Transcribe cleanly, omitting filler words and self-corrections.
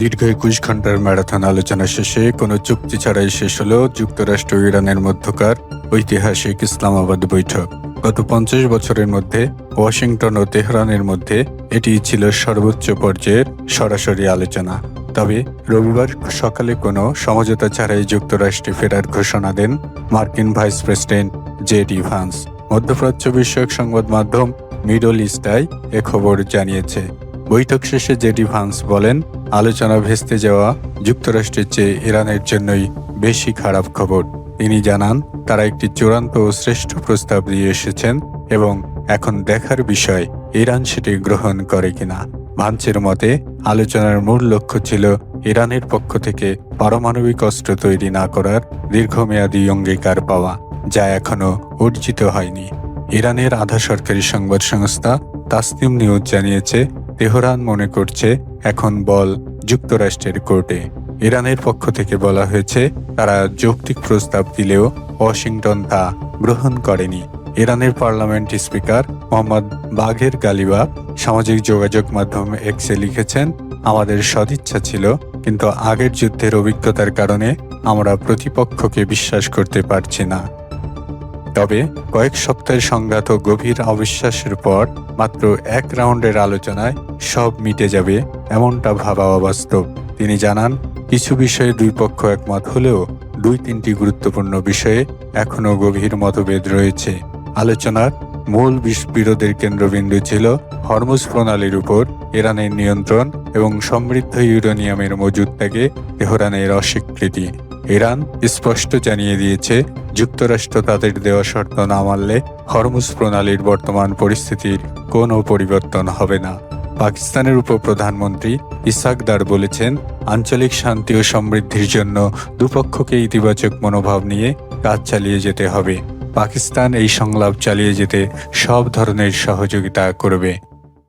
দীর্ঘ ২১ ঘন্টার ম্যারাথন আলোচনা শেষে কোনো চুক্তি ছাড়াই শেষ হল যুক্তরাষ্ট্র ও ইরানের মধ্যকার ঐতিহাসিক ইসলামাবাদ বৈঠক। গত ৫০ বছরের মধ্যে ওয়াশিংটন ও তেহরানের মধ্যে এটি ছিল সর্বোচ্চ পর্যায়ের সরাসরি আলোচনা। তবে রবিবার সকালে কোনো সমঝোতা ছাড়াই যুক্তরাষ্ট্রে ফেরার ঘোষণা দেন মার্কিন ভাইস প্রেসিডেন্ট জে.ডি. ভান্স। মধ্যপ্রাচ্য বিষয়ক সংবাদ মাধ্যম মিডল ইস্ট আই এ খবর জানিয়েছে। বৈঠক শেষে জে.ডি. ভান্স বলেন, আলোচনা ভেস্তে যাওয়া যুক্তরাষ্ট্রের চেয়ে ইরানের জন্যই বেশি খারাপ খবর। তিনি জানান, তারা একটি চূড়ান্ত ও শ্রেষ্ঠ প্রস্তাব দিয়ে এসেছেন এবং এখন দেখার বিষয় ইরান সেটি গ্রহণ করে কিনা। ভান্সের মতে, আলোচনার মূল লক্ষ্য ছিল ইরানের পক্ষ থেকে পারমাণবিক অস্ত্র তৈরি না করার দীর্ঘমেয়াদী অঙ্গীকার পাওয়া, যা এখনও অর্জিত হয়নি। ইরানের আধা সরকারি সংবাদ সংস্থা তাসনিম নিউজ জানিয়েছে, তেহরান মনে করছে এখন বল যুক্তরাষ্ট্রের কোর্টে। ইরানের পক্ষ থেকে বলা হয়েছে, তারা যৌক্তিক প্রস্তাব দিলেও ওয়াশিংটন তা গ্রহণ করেনি। ইরানের পার্লামেন্ট স্পিকার মোহাম্মদ বাঘের গালিবাফ সামাজিক যোগাযোগ মাধ্যম এক্সে লিখেছেন, আমাদের সদিচ্ছা ছিল, কিন্তু আগের যুদ্ধের অভিজ্ঞতার কারণে আমরা প্রতিপক্ষকে বিশ্বাস করতে পারছি না। তবে কয়েক সপ্তাহের সংঘাত ও গভীর অবিশ্বাসের পর মাত্র এক রাউন্ডের আলোচনায় সব মিটে যাবে এমনটা ভাবা অবাস্তব। তিনি জানান, কিছু বিষয়ে দুই পক্ষ একমত হলেও ২-৩টি গুরুত্বপূর্ণ বিষয়ে এখনও গভীর মতভেদ রয়েছে। আলোচনার মূল বিরোধের কেন্দ্রবিন্দু ছিল হরমুজ প্রণালীর উপর ইরানের নিয়ন্ত্রণ এবং সমৃদ্ধ ইউরেনিয়ামের মজুদ থেকে তেহরানের অস্বীকৃতি। ইরান স্পষ্ট জানিয়ে দিয়েছে, যুক্তরাষ্ট্র তাদের দেওয়া শর্ত না মানলে হরমুজ প্রণালীর বর্তমান পরিস্থিতির কোনো পরিবর্তন হবে না। পাকিস্তানের উপপ্রধানমন্ত্রী ইসহাক দার বলেছেন, আঞ্চলিক শান্তি ও সমৃদ্ধির জন্য দুপক্ষকে ইতিবাচক মনোভাব নিয়ে কাজ চালিয়ে যেতে হবে। পাকিস্তান এই সংলাপ চালিয়ে যেতে সব ধরনের সহযোগিতা করবে।